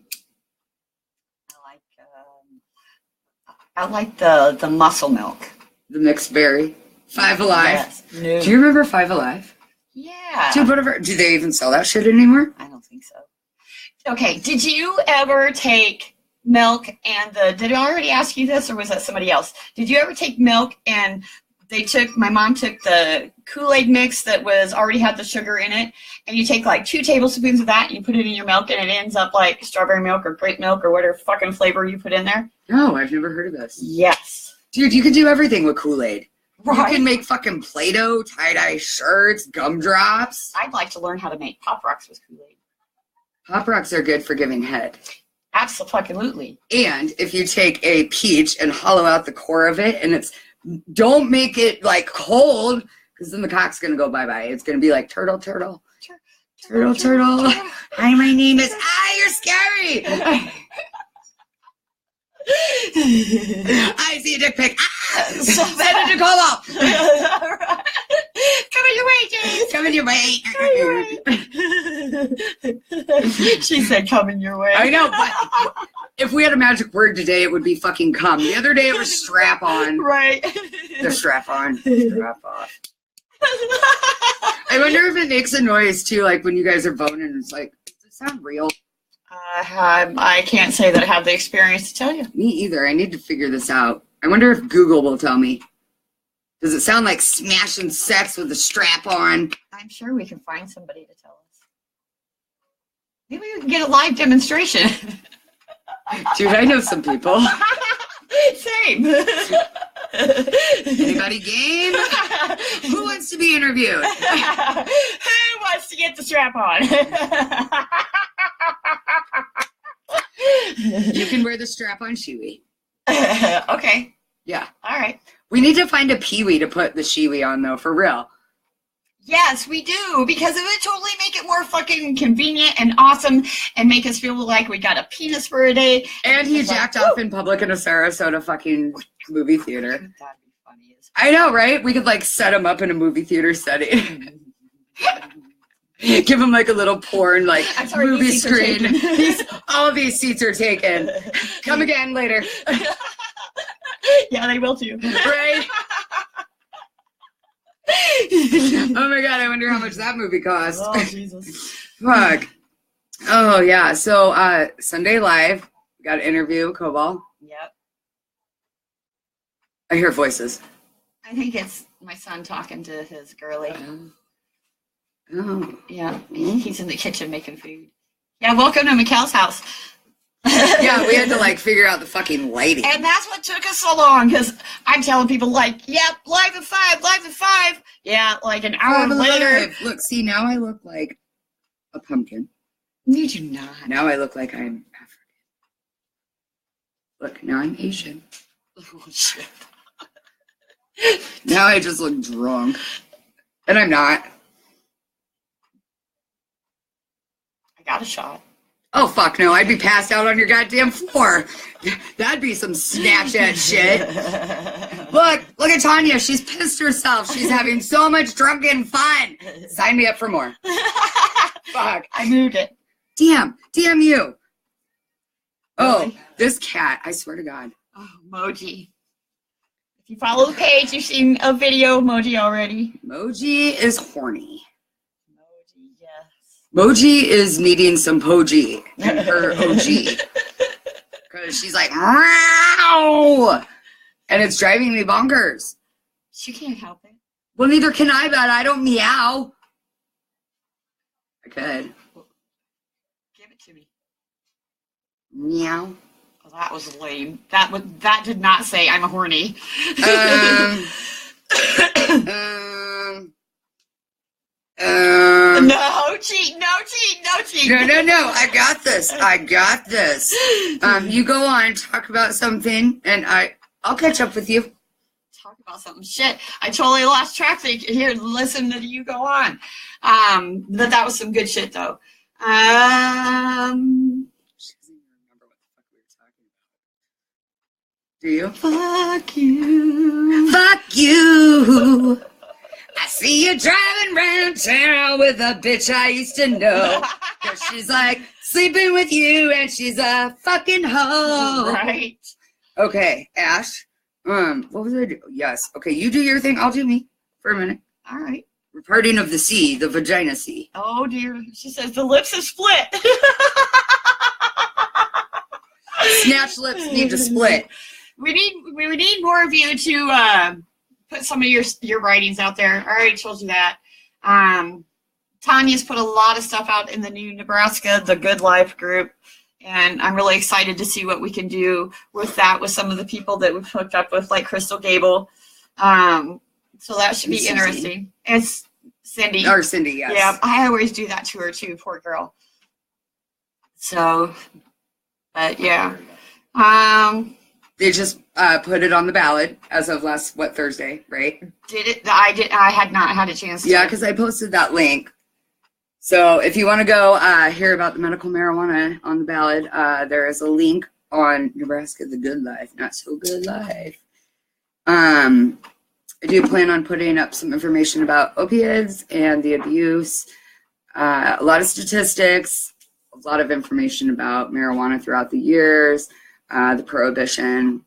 I like the muscle milk. The mixed berry. Five Alive. Yes. No. Do you remember Five Alive? Yeah. Dude, whatever. Do they even sell that shit anymore? I don't think so. Okay, did you ever take milk and did I already ask you this, or was that somebody else? Did you ever take milk and my mom took the Kool-Aid mix that was already had the sugar in it, and you take like 2 tablespoons of that and you put it in your milk, and it ends up like strawberry milk or grape milk or whatever fucking flavor you put in there. No, I've never heard of this. Yes. Dude, you can do everything with Kool-Aid. Right. You can make fucking Play-Doh, tie-dye shirts, gumdrops. I'd like to learn how to make Pop Rocks with Kool-Aid. Pop Rocks are good for giving head. Absolutely. And if you take a peach and hollow out the core of it, and don't make it like cold, because then the cock's gonna go bye-bye. It's gonna be like turtle. Turtle. Hi, my name is. You're scary. I see a dick pic. Send it to Cobalt. Coming your way, James. Coming your way. She said, "Coming your way." I know, but if we had a magic word today, it would be fucking cum. The other day, it was strap on. Right. The strap on. Strap off. I wonder if it makes a noise too, like when you guys are boning. It's like, does it sound real? I can't say that I have the experience to tell you. Me either. I need to figure this out. I wonder if Google will tell me. Does it sound like smashing sex with a strap on? I'm sure we can find somebody to tell us. Maybe we can get a live demonstration. Dude, I know some people. Same. Anybody game? Who wants to be interviewed? Who wants to get the strap on? You can wear the strap on shiwi. Okay. Yeah. All right. We need to find a peewee to put the shiwi on, though, for real. Yes, we do, because it would totally make it more fucking convenient and awesome and make us feel like we got a penis for a day. And he jacked off in public in a Sarasota fucking movie theater. That'd be funny as I know, right? We could, like, set him up in a movie theater setting. Give him, like, a little porn, like, movie screen. All of these seats are taken. Come again later. Yeah, they will too. Right? Oh my god, I wonder how much that movie cost. Oh, Jesus. Fuck. Oh, yeah. So, Sunday Live, got an interview, Cobalt. Yep. I hear voices. I think it's my son talking to his girlie. Oh. Yeah, he's in the kitchen making food. Yeah, welcome to Mikkel's house. Yeah, we had to, like, figure out the fucking lighting. And that's what took us so long, because I'm telling people, like, yep, live at 5. Yeah, like an hour later. Look, see, now I look like a pumpkin. You do not. Now I look like I'm African. Look, now I'm Asian. Oh, shit. Now I just look drunk. And I'm not. I got a shot. Oh, fuck no. I'd be passed out on your goddamn floor. That'd be some Snapchat shit. Look at Tanya. She's pissed herself. She's having so much drunken fun. Sign me up for more. Fuck. I moved it. Damn you. Oh, Really? This cat. I swear to God. Oh, Moji. If you follow the page, you've seen a video of Moji already. Moji is horny. Moji, yes. Moji is needing some Poji and her OG. Because she's like, meow! And it's driving me bonkers. She can't help it. Well, neither can I, but I don't meow. I could. Give it to me. Meow. Oh, that was lame. That did not say I'm a horny. No cheat. No. I got this. You go on, talk about something, and I'll catch up with you. Talk about something. Shit, I totally lost track. Here, listen to you go on. But that was some good shit, though. She doesn't even remember what the fuck we were talking about. Do you? Fuck you. Fuck you. I see you driving around town with a bitch I used to know. 'Cause she's like sleeping with you and she's a fucking hoe. Right. Okay, Ash. What was I do? Yes. Okay, you do your thing. I'll do me for a minute. All right. Parting of the sea, the vagina sea. Oh dear. She says the lips have split. Snatch lips need to split. We need more of you to put some of your writings out there. I already told you that. Tanya's put a lot of stuff out in the new Nebraska, the Good Life group. And I'm really excited to see what we can do with that with some of the people that we've hooked up with, like Crystal Gable. So that should be interesting. It's Cindy. Or Cindy, yes. Yeah, I always do that to her too, poor girl. So, but yeah. They just put it on the ballot as of last, Thursday, right? Did it? I had not had a chance to. Yeah, because I posted that link. So if you want to go hear about the medical marijuana on the ballot, there is a link on Nebraska, the Good Life, Not So Good Life. I do plan on putting up some information about opiates and the abuse, a lot of statistics, a lot of information about marijuana throughout the years, the prohibition.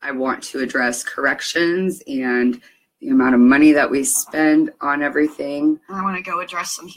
I want to address corrections and the amount of money that we spend on everything. I want to go address some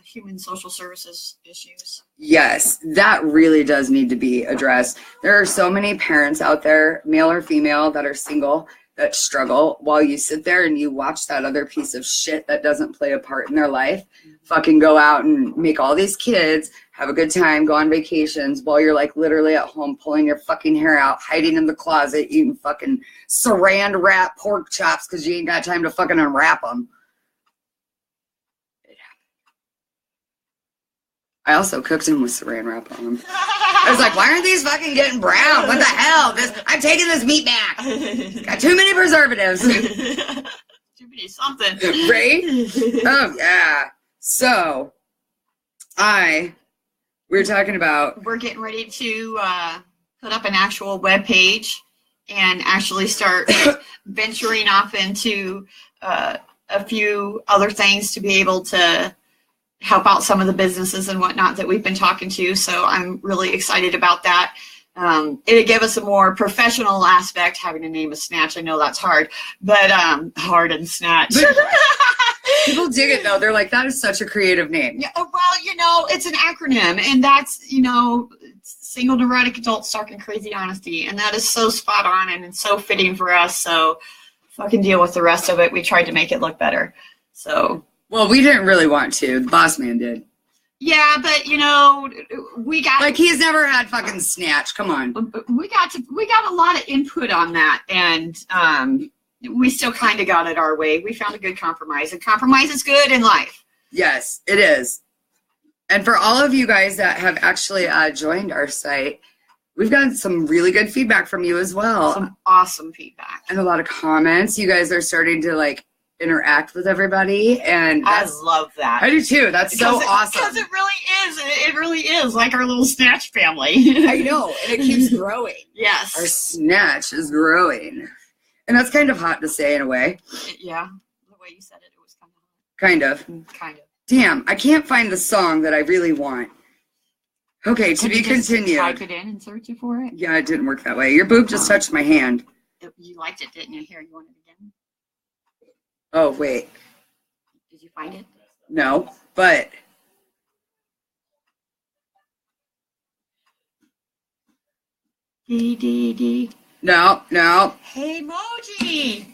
human social services issues. Yes, that really does need to be addressed. There are so many parents out there, male or female, that are single, that struggle while you sit there and you watch that other piece of shit that doesn't play a part in their life fucking go out and make all these kids have a good time, go on vacations while you're like literally at home pulling your fucking hair out, hiding in the closet, eating fucking saran wrap pork chops because you ain't got time to fucking unwrap them. I also cooked them with saran wrap on them. I was like, why aren't these fucking getting brown? What the hell? I'm taking this meat back. Got too many preservatives. Too many something. Right? Oh, yeah. So, we were talking about... We're getting ready to put up an actual web page and actually start venturing off into a few other things to be able to help out some of the businesses and whatnot that we've been talking to. So I'm really excited about that. It'll give us a more professional aspect, having to name a snatch. I know that's hard, but hard and snatch. People dig it though. They're like, that is such a creative name. Yeah, well, it's an acronym, and that's, single neurotic adult stark and crazy honesty. And that is so spot on and it's so fitting for us. So fucking deal with the rest of it. We tried to make it look better. So. Well, we didn't really want to. The boss man did. Yeah, but we got like he's never had fucking snatch. Come on. We got a lot of input on that, and we still kind of got it our way. We found a good compromise, and compromise is good in life. Yes, it is. And for all of you guys that have actually joined our site, we've gotten some really good feedback from you as well. Some awesome feedback and a lot of comments. You guys are starting to interact with everybody, and I love that. I do too. That's so awesome. Because it really is like our little snatch family. I know, and it keeps growing. Yes, our snatch is growing, and that's kind of hot to say in a way. Yeah, the way you said it, it was kind of hot. Kind of. Damn, I can't find the song that I really want. Okay, to be continued. Type it in and search it for it. Yeah, it didn't work that way. Your boob just touched my hand. You liked it, didn't you? Here, you want it again? Oh, wait. Did you find it? No, but... D. No. Hey, Moji!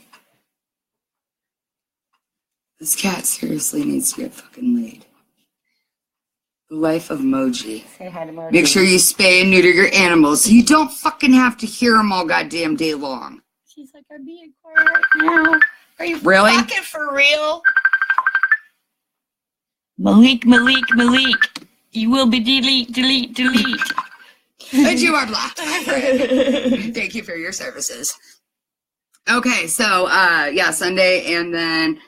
This cat seriously needs to get fucking laid. The life of Moji. Say hi to Moji. Make sure you spay and neuter your animals so you don't fucking have to hear them all goddamn day long. She's like, I'm being quiet right now. Are you really fucking for real? Malik. You will be delete. And you are blocked, my friend. Thank you for your services. Okay, so Sunday, and then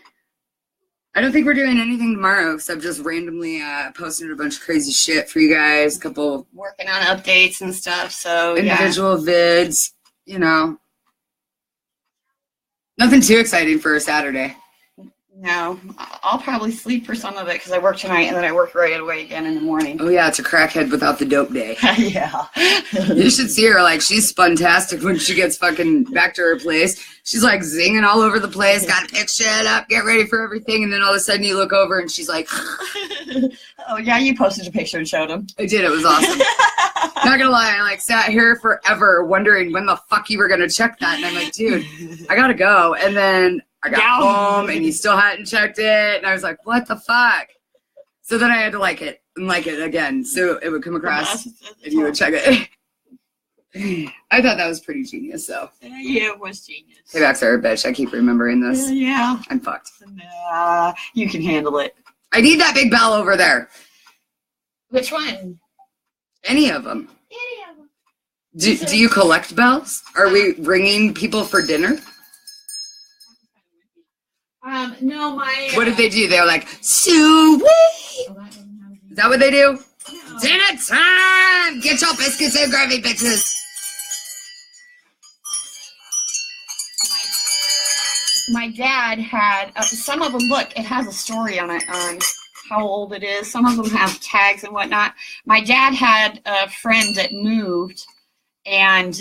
I don't think we're doing anything tomorrow except just randomly posting a bunch of crazy shit for you guys. Couple working on updates and stuff. So individual vids, Nothing too exciting for a Saturday. No, I'll probably sleep for some of it because I work tonight and then I work right away again in the morning. Oh yeah, it's a crackhead without the dope day. Yeah. You should see her, like, she's spuntastic when she gets fucking back to her place. She's like zinging all over the place, gotta pick shit up, get ready for everything, and then all of a sudden you look over and she's like, Oh yeah, you posted a picture and showed him. I did, it was awesome. Not gonna lie, I like sat here forever wondering when the fuck you were gonna check that, and I'm like, dude, I gotta go. And then I got home and you still hadn't checked it, and I was like, what the fuck? So then I had to like it and like it again, so it would come across and you would check it. I thought that was pretty genius, though. Yeah, it was genius. Paybacks are a bitch. I keep remembering this. Yeah. I'm fucked. Nah, you can handle it. I need that big bell over there. Which one? Any of them. Any of them. Do you collect bells? Are we ringing people for dinner? No, my... What did they do? They were like, Sue-wee! Is that what they do? No. Dinner time! Get your biscuits and gravy, bitches! My dad had, some of them, look, it has a story on it, on how old it is. Some of them have tags and whatnot. My dad had a friend that moved, and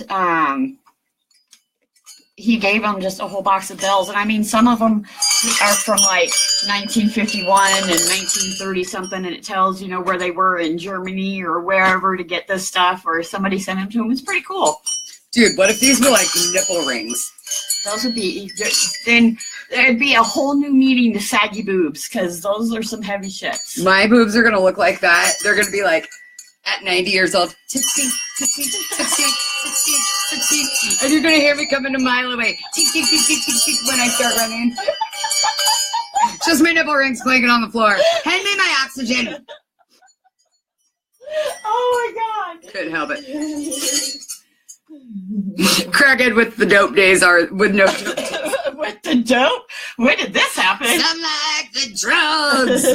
he gave them just a whole box of bells. And I mean, some of them are from like 1951 and 1930 something, and it tells, you know, where they were in Germany or wherever to get this stuff, or somebody sent them to them. It's pretty cool. Dude, what if these were like nipple rings? Those would be, then there'd be a whole new meaning to saggy boobs, because those are some heavy shits. My boobs are going to look like that. They're going to be like, at 90 years old, 16, 16, 16, 16, 16. And you're going to hear me coming a mile away. Tick, tick, tick, tick, tick, tick, when I start running. Just my nipple rings clanking on the floor. Hand me my oxygen. Oh my God. Couldn't help it. Crackhead with the dope days are with no dope. With the dope? When did this happen? Some like the drugs.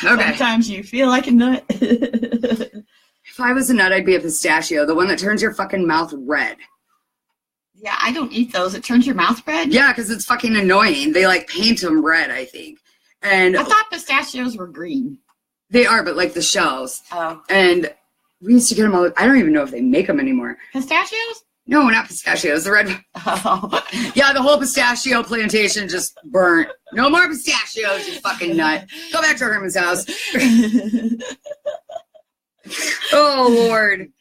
Okay. Sometimes you feel like a nut. If I was a nut, I'd be a pistachio, the one that turns your fucking mouth red. Yeah, I don't eat those. It turns your mouth red? Yeah, because it's fucking annoying. They like paint them red, I think. And I thought pistachios were green. They are, but like the shells. Oh. And we used to get them all. I don't even know if they make them anymore. Pistachios? No, not pistachios. The red. Oh. Yeah, the whole pistachio plantation just burnt. No more pistachios, you fucking nut. Go back to Herman's house. Oh, Lord.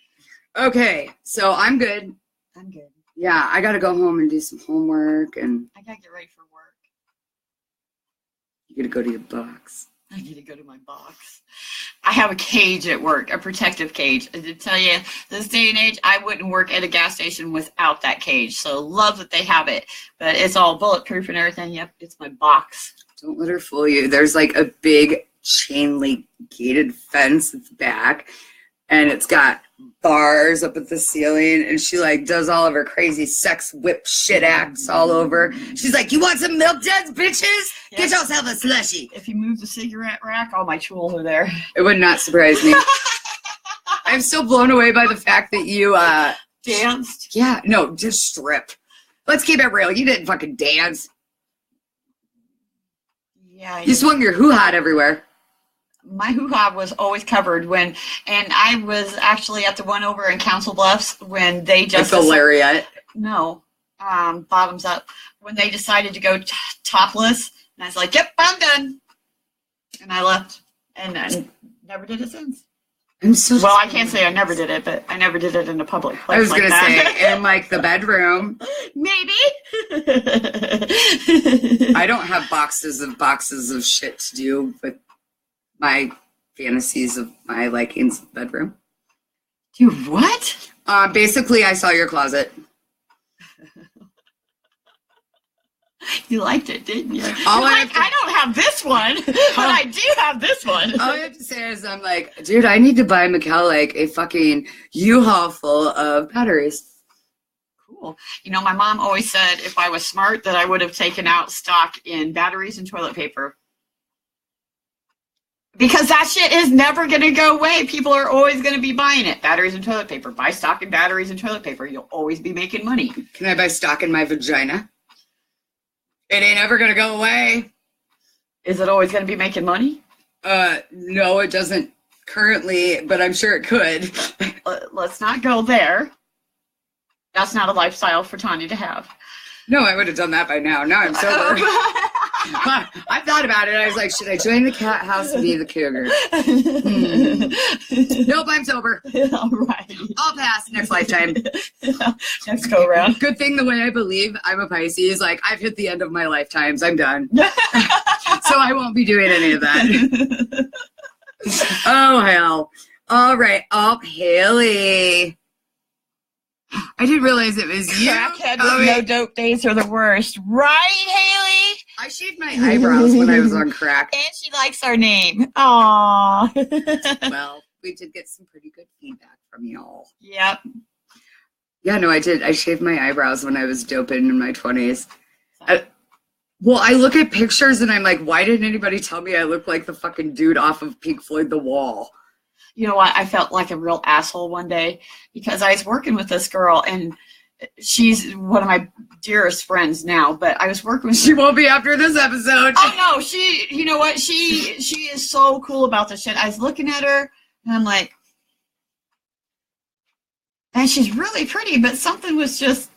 Okay, so I'm good. I'm good. Yeah, I got to go home and do some homework, and I got to get ready for work. you got to go to your box. I need to go to my box. I have a cage at work, a protective cage. I did tell you, this day and age, I wouldn't work at a gas station without that cage. So love that they have it. But it's all bulletproof and everything. Yep, it's my box. Don't let her fool you. There's like a big chain link gated fence at the back, and it's got bars up at the ceiling, and she like does all of her crazy sex whip shit acts all over. She's like, you want some milk duds, bitches? Yes. Get yourself a slushie. If you move the cigarette rack, all my tools are there. It would not surprise me. I'm still blown away by the fact that you danced. Yeah, no, just strip. Let's keep it real. You didn't fucking dance. Yeah, you swung your hoo-ha everywhere. My hoo-ha was always covered and I was actually at the one over in Council Bluffs when they just... Like the lariat? No, bottoms up. When they decided to go topless, and I was like, yep, I'm done. And I left, and I never did it since. I'm so well, I can't say I never did it, but I never did it in a public place. I was going to say, in like the bedroom. Maybe. I don't have boxes of shit to do with my fantasies of my likings in the bedroom. You what? Basically, I saw your closet. You liked it, didn't you? I don't have this one, but I do have this one. All I have to say is I'm like, dude, I need to buy Mikkel like a fucking U-Haul full of batteries. Cool. You know, my mom always said if I was smart that I would have taken out stock in batteries and toilet paper. Because that shit is never going to go away. People are always going to be buying it. Batteries and toilet paper. Buy stock in batteries and toilet paper. You'll always be making money. Can I buy stock in my vagina? It ain't ever going to go away. Is it always going to be making money? No, it doesn't currently, but I'm sure it could. Let's not go there. That's not a lifestyle for Tanya to have. No, I would have done that by now. Now I'm sober. I thought about it. I was like, should I join the cat house and be the cougar? Nope, I'm sober. All right. I'll pass next lifetime. Next go around. Good thing the way I believe I'm a Pisces, like I've hit the end of my lifetimes. I'm done. So I won't be doing any of that. Oh, hell. All right. Oh, Haley. I didn't realize it was you. Crackhead with no dope days are the worst. Right, Haley? I shaved my eyebrows when I was on crack. And she likes our name. Aww. Well, we did get some pretty good feedback from y'all. Yep. Yeah, no, I did. I shaved my eyebrows when I was doping in my 20s. Well, I look at pictures and I'm like, why didn't anybody tell me I look like the fucking dude off of Pink Floyd The Wall? You know what? I felt like a real asshole one day because I was working with this girl and she's one of my dearest friends now, but I was working with her. She won't be after this episode. Oh no, you know what? She is so cool about this shit. I was looking at her and I'm like, and she's really pretty, but something was just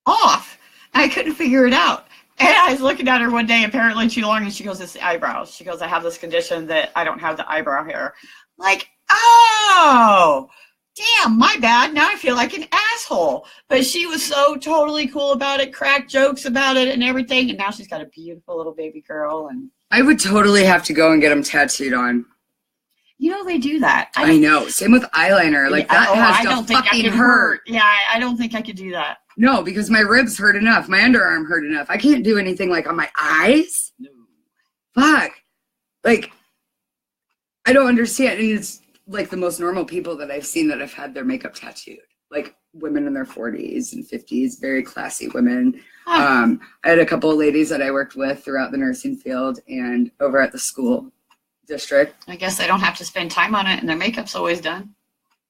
off. I couldn't figure it out. And I was looking at her one day, apparently too long, and she goes, it's the eyebrows. She goes, I have this condition that I don't have the eyebrow hair. Like, oh, damn, my bad. Now I feel like an asshole. But she was so totally cool about it, cracked jokes about it and everything. And now she's got a beautiful little baby girl. And I would totally have to go and get them tattooed on. You know, they do that. I know. Same with eyeliner. Like, that has to fucking hurt. Yeah, I don't think I could do that. No, because my ribs hurt enough. My underarm hurt enough. I can't do anything like on my eyes. No. Fuck. Like, I don't understand. And it's like the most normal people that I've seen that have had their makeup tattooed. Like women in their 40s and 50s, very classy women. I had a couple of ladies that I worked with throughout the nursing field and over at the school district. I guess they don't have to spend time on it and their makeup's always done.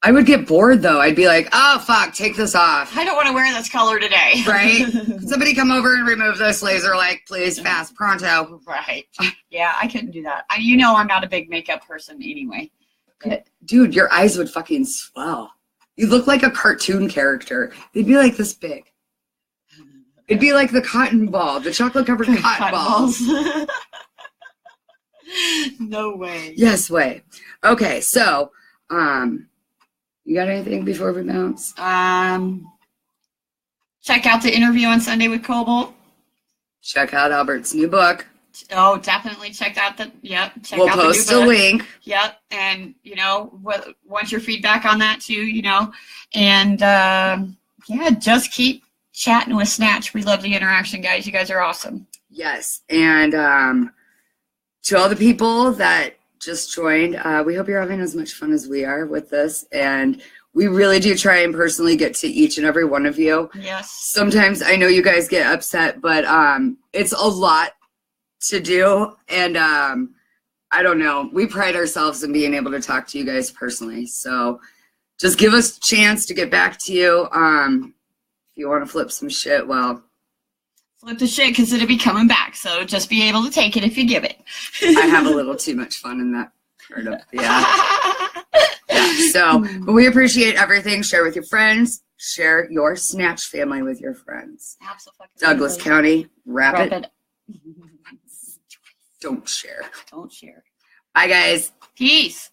I would get bored though. I'd be like, oh, fuck, take this off. I don't want to wear this color today. Right? Somebody come over and remove this laser light, please, fast, pronto. Right. Yeah, I couldn't do that. You know I'm not a big makeup person anyway. But dude, your eyes would fucking swell. You look like a cartoon character. They'd be like this big. It'd be like the cotton ball, the chocolate-covered cotton balls. No way. Yes way. Okay, so, you got anything before we bounce? Check out the interview on Sunday with Cobalt. Check out Albert's new book. Oh, definitely check out the, yep. Check we'll out post the new a book. link. Yep. And, you know, want your feedback on that too, you know. And, yeah, just keep chatting with Snatch. We love the interaction, guys. You guys are awesome. Yes. And to all the people that just joined, we hope you're having as much fun as we are with this. And we really do try and personally get to each and every one of you. Yes. Sometimes I know you guys get upset, but it's a lot to do. And I don't know. We pride ourselves in being able to talk to you guys personally. So just give us a chance to get back to you. If you want to flip some shit, well, flip the shit because it'll be coming back. So just be able to take it if you give it. I have a little too much fun in that part of So, but we appreciate everything. Share with your friends. Share your Snatch family with your friends. Absolutely. Douglas County, Rapid. Rapid. Don't share. Don't share. Bye, guys. Peace.